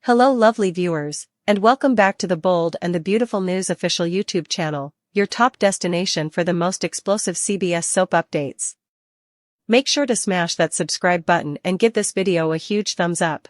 Hello lovely viewers, and welcome back to the Bold and the Beautiful News official YouTube channel, your top destination for the most explosive CBS soap updates. Make sure to smash that subscribe button and give this video a huge thumbs up.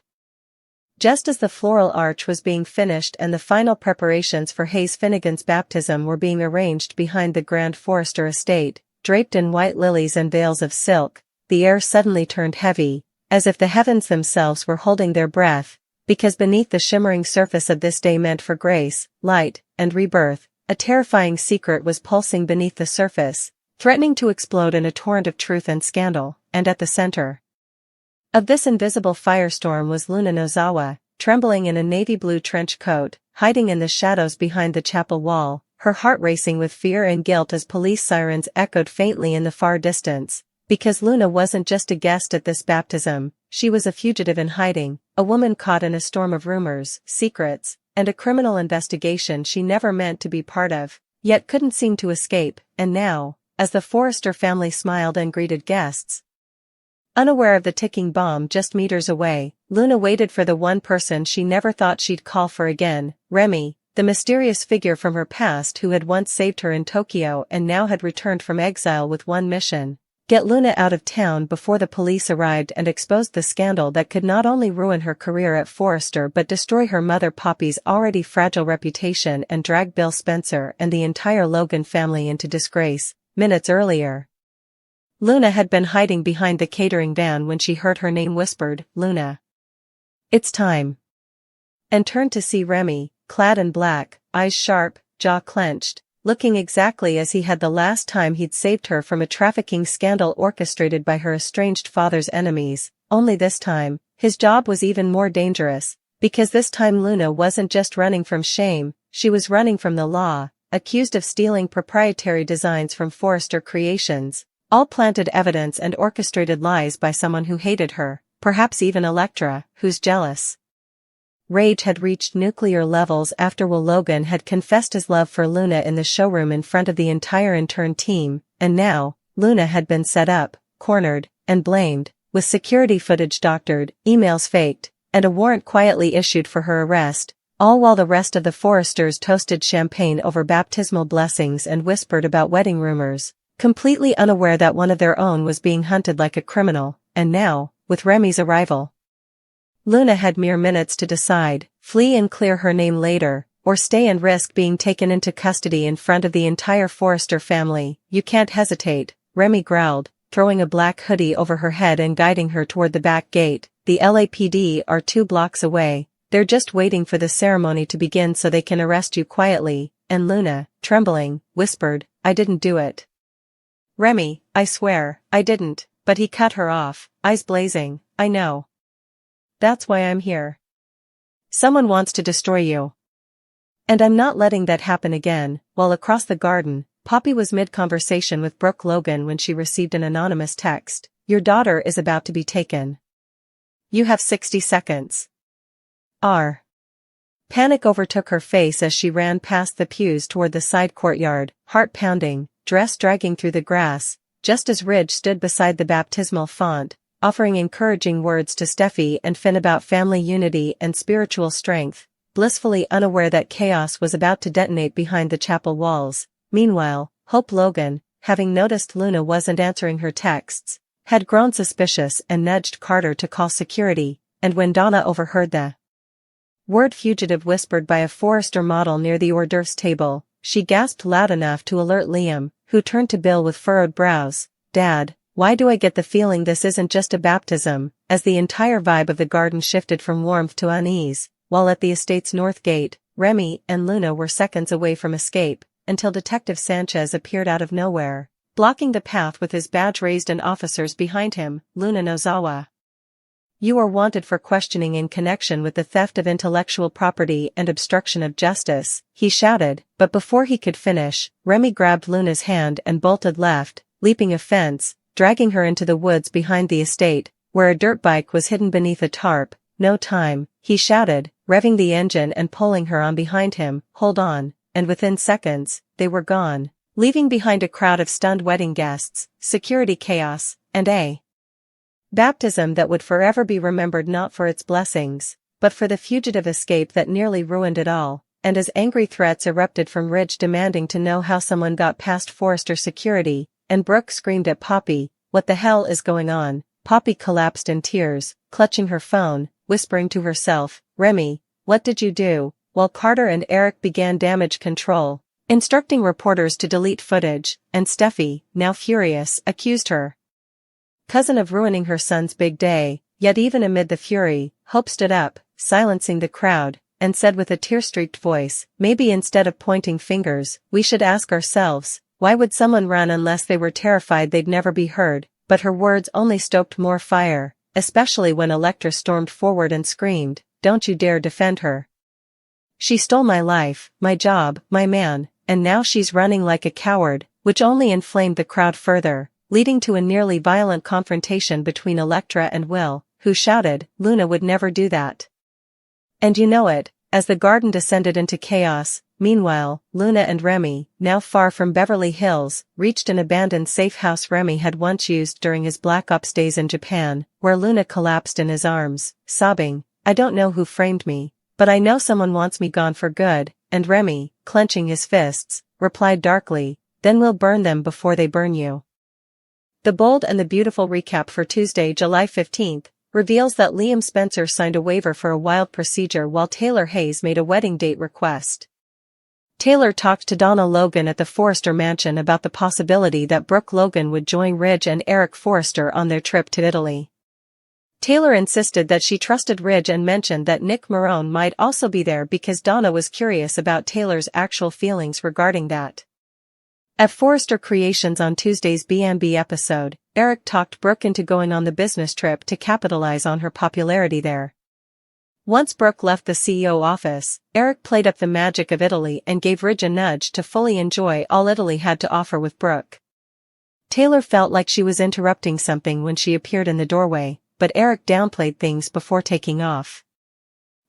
Just as the floral arch was being finished and the final preparations for Hayes Finnegan's baptism were being arranged behind the grand Forrester estate, draped in white lilies and veils of silk, the air suddenly turned heavy, as if the heavens themselves were holding their breath, because beneath the shimmering surface of this day meant for grace, light, and rebirth, a terrifying secret was pulsing beneath the surface, threatening to explode in a torrent of truth and scandal, and at the center of this invisible firestorm was Luna Nozawa, trembling in a navy blue trench coat, hiding in the shadows behind the chapel wall, her heart racing with fear and guilt as police sirens echoed faintly in the far distance, because Luna wasn't just a guest at this baptism, she was a fugitive in hiding, a woman caught in a storm of rumors, secrets, and a criminal investigation she never meant to be part of, yet couldn't seem to escape, and now, as the Forrester family smiled and greeted guests, unaware of the ticking bomb just meters away, Luna waited for the one person she never thought she'd call for again, Remy, the mysterious figure from her past who had once saved her in Tokyo and now had returned from exile with one mission: get Luna out of town before the police arrived and exposed the scandal that could not only ruin her career at Forrester but destroy her mother Poppy's already fragile reputation and drag Bill Spencer and the entire Logan family into disgrace. Minutes earlier, Luna had been hiding behind the catering van when she heard her name whispered, "Luna, it's time," and turned to see Remy, clad in black, eyes sharp, jaw clenched, looking exactly as he had the last time he'd saved her from a trafficking scandal orchestrated by her estranged father's enemies, only this time, his job was even more dangerous, because this time Luna wasn't just running from shame, she was running from the law, accused of stealing proprietary designs from Forrester Creations, all planted evidence and orchestrated lies by someone who hated her, perhaps even Elektra, whose jealous rage had reached nuclear levels after Will Logan had confessed his love for Luna in the showroom in front of the entire intern team, and now, Luna had been set up, cornered, and blamed, with security footage doctored, emails faked, and a warrant quietly issued for her arrest, all while the rest of the Forresters toasted champagne over baptismal blessings and whispered about wedding rumors, completely unaware that one of their own was being hunted like a criminal, and now, with Remy's arrival, Luna had mere minutes to decide: flee and clear her name later, or stay and risk being taken into custody in front of the entire Forrester family. "You can't hesitate," Remy growled, throwing a black hoodie over her head and guiding her toward the back gate. "The LAPD are 2 blocks away, they're just waiting for the ceremony to begin so they can arrest you quietly," and Luna, trembling, whispered, "I didn't do it." "Remy, I swear, I didn't," but he cut her off, eyes blazing, "I know. That's why I'm here. Someone wants to destroy you. And I'm not letting that happen again." While across the garden, Poppy was mid-conversation with Brooke Logan when she received an anonymous text: "Your daughter is about to be taken. You have 60 seconds. R." Panic overtook her face as she ran past the pews toward the side courtyard, heart pounding, dress dragging through the grass, just as Ridge stood beside the baptismal font, offering encouraging words to Steffi and Finn about family unity and spiritual strength, blissfully unaware that chaos was about to detonate behind the chapel walls. Meanwhile, Hope Logan, having noticed Luna wasn't answering her texts, had grown suspicious and nudged Carter to call security, and when Donna overheard the word "fugitive" whispered by a Forrester model near the hors d'oeuvres table, she gasped loud enough to alert Liam, who turned to Bill with furrowed brows. "Dad, why do I get the feeling this isn't just a baptism?" As the entire vibe of the garden shifted from warmth to unease, while at the estate's north gate, Remy and Luna were seconds away from escape, until Detective Sanchez appeared out of nowhere, blocking the path with his badge raised and officers behind him. "Luna Nozawa, you are wanted for questioning in connection with the theft of intellectual property and obstruction of justice," he shouted, but before he could finish, Remy grabbed Luna's hand and bolted left, leaping a fence, dragging her into the woods behind the estate, where a dirt bike was hidden beneath a tarp. "No time," he shouted, revving the engine and pulling her on behind him. "Hold on," and within seconds, they were gone, leaving behind a crowd of stunned wedding guests, security chaos, and a baptism that would forever be remembered not for its blessings, but for the fugitive escape that nearly ruined it all, and as angry threats erupted from Ridge demanding to know how someone got past Forrester security, and Brooke screamed at Poppy, "What the hell is going on?" Poppy collapsed in tears, clutching her phone, whispering to herself, "Remy, what did you do?" While Carter and Eric began damage control, instructing reporters to delete footage, and Steffi, now furious, accused her cousin of ruining her son's big day. Yet even amid the fury, Hope stood up, silencing the crowd, and said with a tear-streaked voice, "Maybe instead of pointing fingers, we should ask ourselves, why would someone run unless they were terrified they'd never be heard?" But her words only stoked more fire, especially when Electra stormed forward and screamed, "Don't you dare defend her. She stole my life, my job, my man, and now she's running like a coward," which only inflamed the crowd further, leading to a nearly violent confrontation between Electra and Will, who shouted, "Luna would never do that. And you know it," as the garden descended into chaos. Meanwhile, Luna and Remy, now far from Beverly Hills, reached an abandoned safe house Remy had once used during his Black Ops days in Japan, where Luna collapsed in his arms, sobbing, "I don't know who framed me, but I know someone wants me gone for good," and Remy, clenching his fists, replied darkly, "Then we'll burn them before they burn you." The Bold and the Beautiful recap for Tuesday, July 15th, reveals that Liam Spencer signed a waiver for a wild procedure while Taylor Hayes made a wedding date request. Taylor talked to Donna Logan at the Forrester mansion about the possibility that Brooke Logan would join Ridge and Eric Forrester on their trip to Italy. Taylor insisted that she trusted Ridge and mentioned that Nick Marone might also be there because Donna was curious about Taylor's actual feelings regarding that. At Forrester Creations on Tuesday's B&B episode, Eric talked Brooke into going on the business trip to capitalize on her popularity there. Once Brooke left the CEO office, Eric played up the magic of Italy and gave Ridge a nudge to fully enjoy all Italy had to offer with Brooke. Taylor felt like she was interrupting something when she appeared in the doorway, but Eric downplayed things before taking off.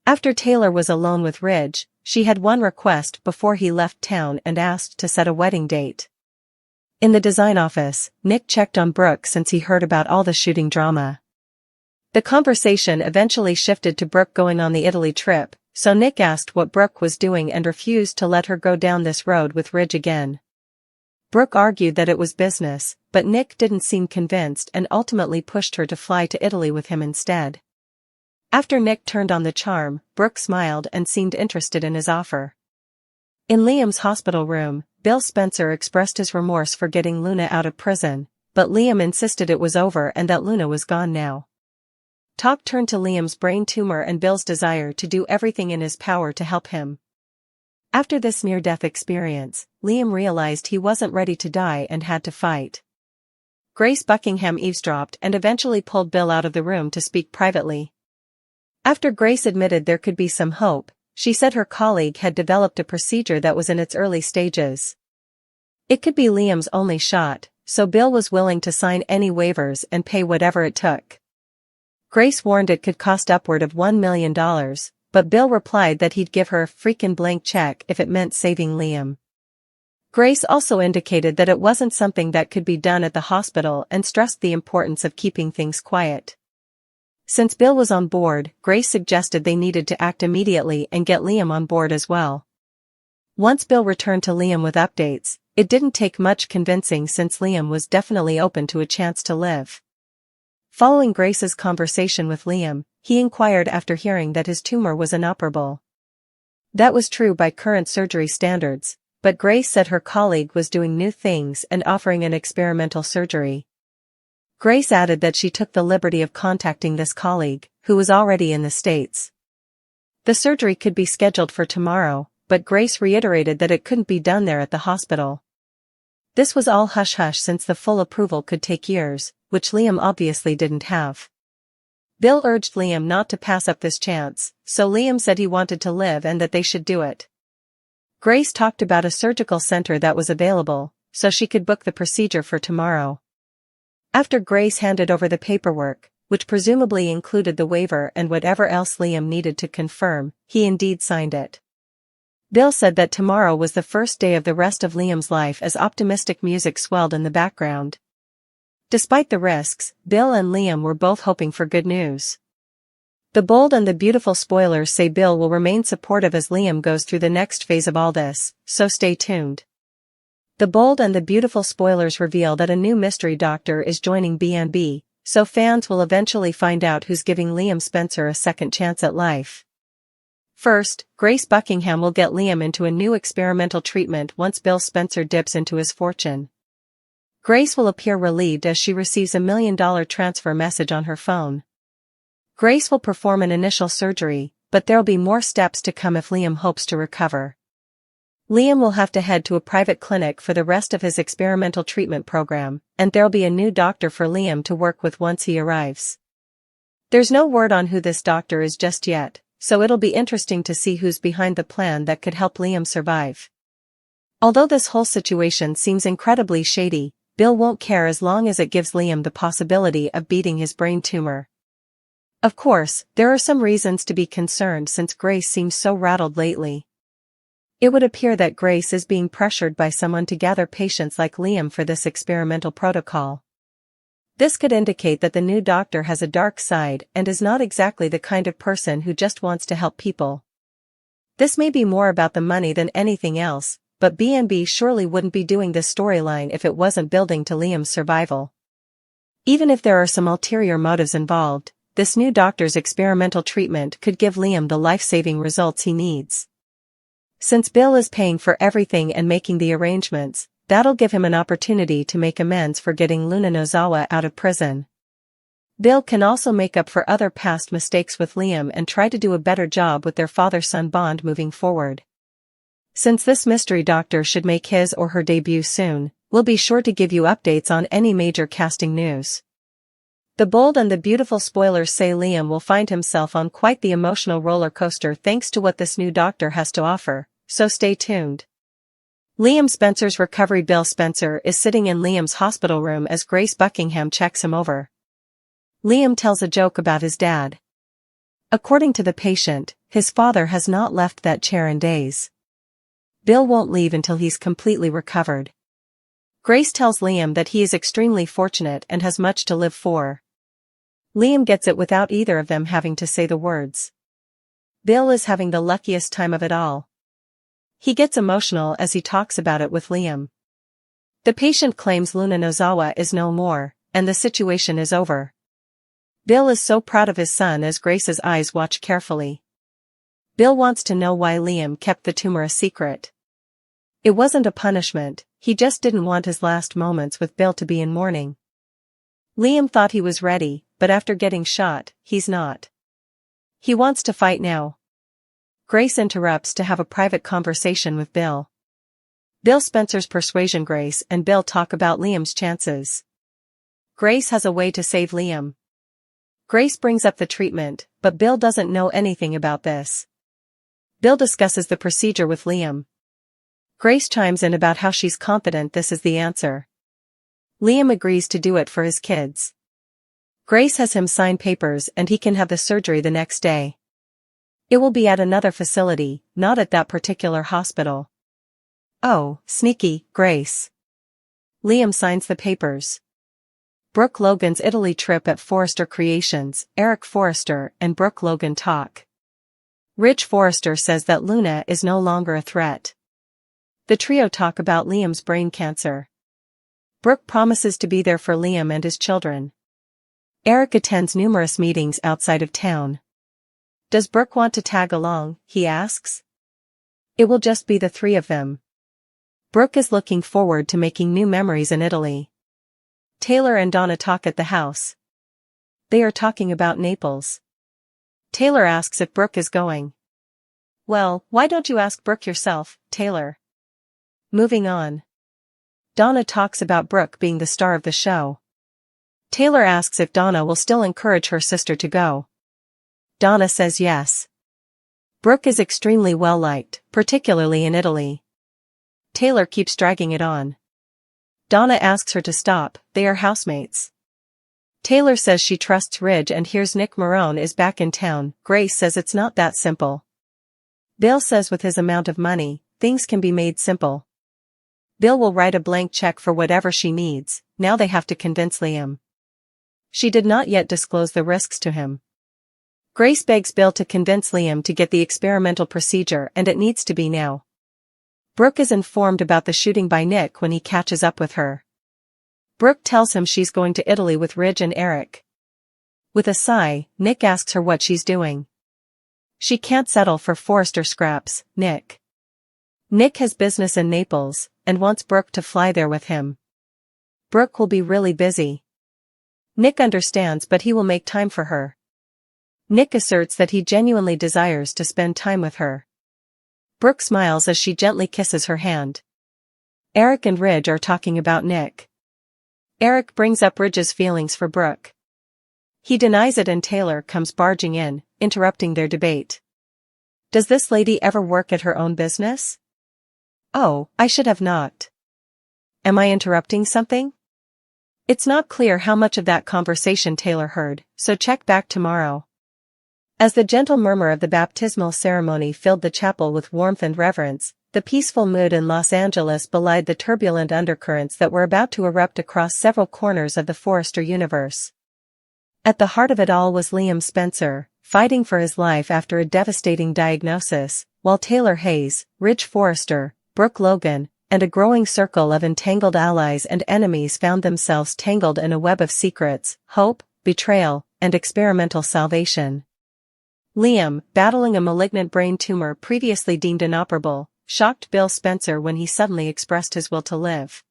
After Taylor was alone with Ridge, she had one request before he left town and asked to set a wedding date. In the design office, Nick checked on Brooke since he heard about all the shooting drama. The conversation eventually shifted to Brooke going on the Italy trip, so Nick asked what Brooke was doing and refused to let her go down this road with Ridge again. Brooke argued that it was business, but Nick didn't seem convinced and ultimately pushed her to fly to Italy with him instead. After Nick turned on the charm, Brooke smiled and seemed interested in his offer. In Liam's hospital room, Bill Spencer expressed his remorse for getting Luna out of prison, but Liam insisted it was over and that Luna was gone now. Talk turned to Liam's brain tumor and Bill's desire to do everything in his power to help him. After this near-death experience, Liam realized he wasn't ready to die and had to fight. Grace Buckingham eavesdropped and eventually pulled Bill out of the room to speak privately. After Grace admitted there could be some hope, she said her colleague had developed a procedure that was in its early stages. It could be Liam's only shot, so Bill was willing to sign any waivers and pay whatever it took. Grace warned it could cost upward of $1 million, but Bill replied that he'd give her a freaking blank check if it meant saving Liam. Grace also indicated that it wasn't something that could be done at the hospital and stressed the importance of keeping things quiet. Since Bill was on board, Grace suggested they needed to act immediately and get Liam on board as well. Once Bill returned to Liam with updates, it didn't take much convincing since Liam was definitely open to a chance to live. Following Grace's conversation with Liam, he inquired after hearing that his tumor was inoperable. That was true by current surgery standards, but Grace said her colleague was doing new things and offering an experimental surgery. Grace added that she took the liberty of contacting this colleague, who was already in the States. The surgery could be scheduled for tomorrow, but Grace reiterated that it couldn't be done there at the hospital. This was all hush-hush since the full approval could take years, which Liam obviously didn't have. Bill urged Liam not to pass up this chance, so Liam said he wanted to live and that they should do it. Grace talked about a surgical center that was available, so she could book the procedure for tomorrow. After Grace handed over the paperwork, which presumably included the waiver and whatever else Liam needed to confirm, he indeed signed it. Bill said that tomorrow was the first day of the rest of Liam's life as optimistic music swelled in the background. Despite the risks, Bill and Liam were both hoping for good news. The bold and the beautiful spoilers say Bill will remain supportive as Liam goes through the next phase of all this, so stay tuned. The bold and the beautiful spoilers reveal that a new mystery doctor is joining B&B, so fans will eventually find out who's giving Liam Spencer a second chance at life. First, Grace Buckingham will get Liam into a new experimental treatment once Bill Spencer dips into his fortune. Grace will appear relieved as she receives $1 million transfer message on her phone. Grace will perform an initial surgery, but there'll be more steps to come if Liam hopes to recover. Liam will have to head to a private clinic for the rest of his experimental treatment program, and there'll be a new doctor for Liam to work with once he arrives. There's no word on who this doctor is just yet, so it'll be interesting to see who's behind the plan that could help Liam survive. Although this whole situation seems incredibly shady, Bill won't care as long as it gives Liam the possibility of beating his brain tumor. Of course, there are some reasons to be concerned since Grace seems so rattled lately. It would appear that Grace is being pressured by someone to gather patients like Liam for this experimental protocol. This could indicate that the new doctor has a dark side and is not exactly the kind of person who just wants to help people. This may be more about the money than anything else, but B&B surely wouldn't be doing this storyline if it wasn't building to Liam's survival. Even if there are some ulterior motives involved, this new doctor's experimental treatment could give Liam the life-saving results he needs. Since Bill is paying for everything and making the arrangements, that'll give him an opportunity to make amends for getting Luna Nozawa out of prison. Bill can also make up for other past mistakes with Liam and try to do a better job with their father-son bond moving forward. Since this mystery doctor should make his or her debut soon, we'll be sure to give you updates on any major casting news. The bold and the beautiful spoilers say Liam will find himself on quite the emotional roller coaster thanks to what this new doctor has to offer, so stay tuned. Liam Spencer's recovery. Bill Spencer is sitting in Liam's hospital room as Grace Buckingham checks him over. Liam tells a joke about his dad. According to the patient, his father has not left that chair in days. Bill won't leave until he's completely recovered. Grace tells Liam that he is extremely fortunate and has much to live for. Liam gets it without either of them having to say the words. Bill is having the luckiest time of it all. He gets emotional as he talks about it with Liam. The patient claims Luna Nozawa is no more, and the situation is over. Bill is so proud of his son as Grace's eyes watch carefully. Bill wants to know why Liam kept the tumor a secret. It wasn't a punishment, he just didn't want his last moments with Bill to be in mourning. Liam thought he was ready, but after getting shot, he's not. He wants to fight now. Grace interrupts to have a private conversation with Bill. Bill Spencer's persuasion. Grace and Bill talk about Liam's chances. Grace has a way to save Liam. Grace brings up the treatment, but Bill doesn't know anything about this. Bill discusses the procedure with Liam. Grace chimes in about how she's confident this is the answer. Liam agrees to do it for his kids. Grace has him sign papers and he can have the surgery the next day. It will be at another facility, not at that particular hospital. Oh, sneaky, Grace. Liam signs the papers. Brooke Logan's Italy trip at Forrester Creations. Eric Forrester and Brooke Logan talk. Rich Forrester says that Luna is no longer a threat. The trio talk about Liam's brain cancer. Brooke promises to be there for Liam and his children. Eric attends numerous meetings outside of town. Does Brooke want to tag along, he asks. It will just be the three of them. Brooke is looking forward to making new memories in Italy. Taylor and Donna talk at the house. They are talking about Naples. Taylor asks if Brooke is going. Well, why don't you ask Brooke yourself, Taylor? Moving on. Donna talks about Brooke being the star of the show. Taylor asks if Donna will still encourage her sister to go. Donna says yes. Brooke is extremely well liked, particularly in Italy. Taylor keeps dragging it on. Donna asks her to stop, they are housemates. Taylor says she trusts Ridge and hears Nick Marone is back in town. Grace says it's not that simple. Bill says with his amount of money, things can be made simple. Bill will write a blank check for whatever she needs, now they have to convince Liam. She did not yet disclose the risks to him. Grace begs Bill to convince Liam to get the experimental procedure, and it needs to be now. Brooke is informed about the shooting by Nick when he catches up with her. Brooke tells him she's going to Italy with Ridge and Eric. With a sigh, Nick asks her what she's doing. She can't settle for Forrester scraps, Nick. Nick has business in Naples, and wants Brooke to fly there with him. Brooke will be really busy. Nick understands, but he will make time for her. Nick asserts that he genuinely desires to spend time with her. Brooke smiles as she gently kisses her hand. Eric and Ridge are talking about Nick. Eric brings up Ridge's feelings for Brooke. He denies it, and Taylor comes barging in, interrupting their debate. Does this lady ever work at her own business? Oh, I should have not. Am I interrupting something? It's not clear how much of that conversation Taylor heard, so check back tomorrow. As the gentle murmur of the baptismal ceremony filled the chapel with warmth and reverence, the peaceful mood in Los Angeles belied the turbulent undercurrents that were about to erupt across several corners of the Forrester universe. At the heart of it all was Liam Spencer, fighting for his life after a devastating diagnosis, while Taylor Hayes, Ridge Forrester, Brooke Logan, and a growing circle of entangled allies and enemies found themselves tangled in a web of secrets, hope, betrayal, and experimental salvation. Liam, battling a malignant brain tumor previously deemed inoperable, shocked Bill Spencer when he suddenly expressed his will to live.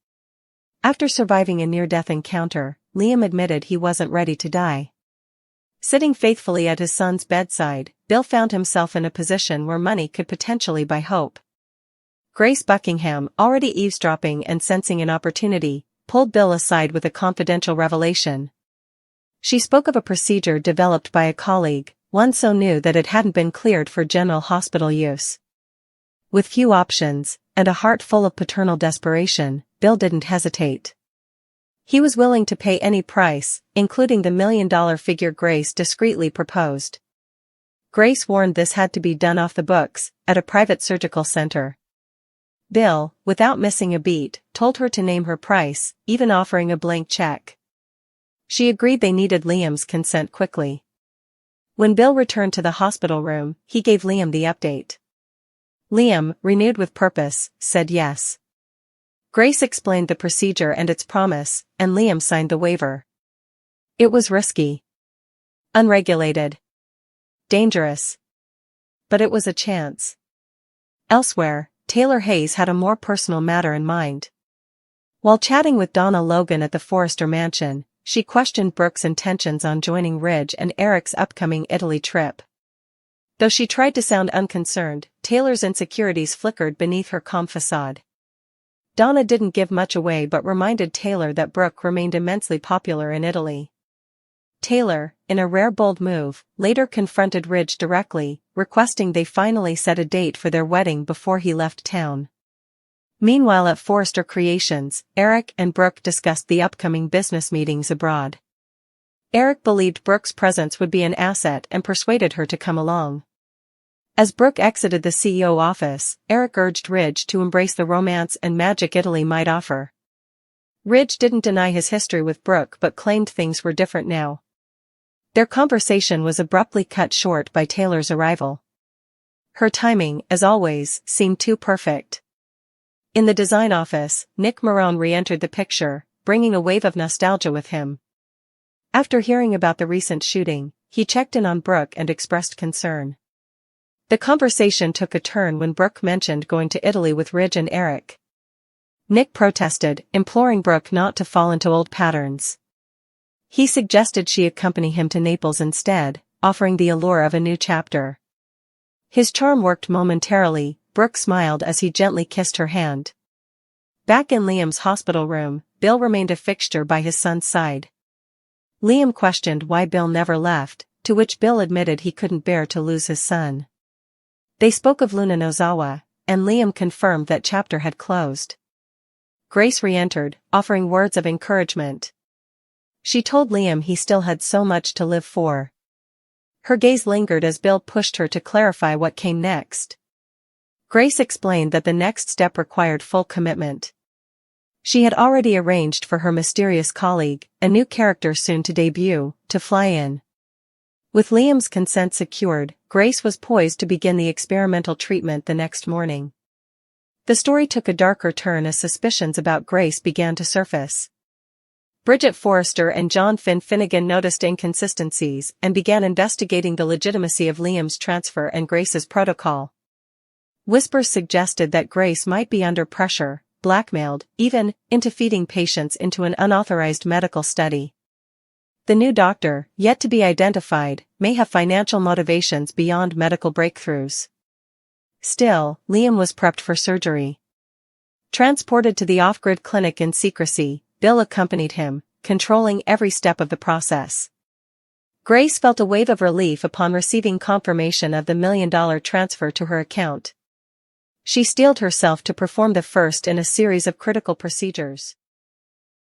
After surviving a near-death encounter, Liam admitted he wasn't ready to die. Sitting faithfully at his son's bedside, Bill found himself in a position where money could potentially buy hope. Grace Buckingham, already eavesdropping and sensing an opportunity, pulled Bill aside with a confidential revelation. She spoke of a procedure developed by a colleague, one so new that it hadn't been cleared for general hospital use. With few options, and a heart full of paternal desperation, Bill didn't hesitate. He was willing to pay any price, including the $1 million figure Grace discreetly proposed. Grace warned this had to be done off the books, at a private surgical center. Bill, without missing a beat, told her to name her price, even offering a blank check. She agreed they needed Liam's consent quickly. When Bill returned to the hospital room, he gave Liam the update. Liam, renewed with purpose, said yes. Grace explained the procedure and its promise, and Liam signed the waiver. It was risky. Unregulated. Dangerous. But it was a chance. Elsewhere, Taylor Hayes had a more personal matter in mind. While chatting with Donna Logan at the Forrester mansion, she questioned Brooke's intentions on joining Ridge and Eric's upcoming Italy trip. Though she tried to sound unconcerned, Taylor's insecurities flickered beneath her calm facade. Donna didn't give much away but reminded Taylor that Brooke remained immensely popular in Italy. Taylor, in a rare bold move, later confronted Ridge directly, requesting they finally set a date for their wedding before he left town. Meanwhile at Forrester Creations, Eric and Brooke discussed the upcoming business meetings abroad. Eric believed Brooke's presence would be an asset and persuaded her to come along. As Brooke exited the CEO office, Eric urged Ridge to embrace the romance and magic Italy might offer. Ridge didn't deny his history with Brooke but claimed things were different now. Their conversation was abruptly cut short by Taylor's arrival. Her timing, as always, seemed too perfect. In the design office, Nick Marone re-entered the picture, bringing a wave of nostalgia with him. After hearing about the recent shooting, he checked in on Brooke and expressed concern. The conversation took a turn when Brooke mentioned going to Italy with Ridge and Eric. Nick protested, imploring Brooke not to fall into old patterns. He suggested she accompany him to Naples instead, offering the allure of a new chapter. His charm worked momentarily. Brooke smiled as he gently kissed her hand. Back in Liam's hospital room, Bill remained a fixture by his son's side. Liam questioned why Bill never left, to which Bill admitted he couldn't bear to lose his son. They spoke of Luna Nozawa, and Liam confirmed that chapter had closed. Grace re-entered, offering words of encouragement. She told Liam he still had so much to live for. Her gaze lingered as Bill pushed her to clarify what came next. Grace explained that the next step required full commitment. She had already arranged for her mysterious colleague, a new character soon to debut, to fly in. With Liam's consent secured, Grace was poised to begin the experimental treatment the next morning. The story took a darker turn as suspicions about Grace began to surface. Bridget Forrester and John Finnegan noticed inconsistencies and began investigating the legitimacy of Liam's transfer and Grace's protocol. Whispers suggested that Grace might be under pressure, blackmailed, even, into feeding patients into an unauthorized medical study. The new doctor, yet to be identified, may have financial motivations beyond medical breakthroughs. Still, Liam was prepped for surgery. Transported to the off-grid clinic in secrecy, Bill accompanied him, controlling every step of the process. Grace felt a wave of relief upon receiving confirmation of the $1 million transfer to her account. She steeled herself to perform the first in a series of critical procedures.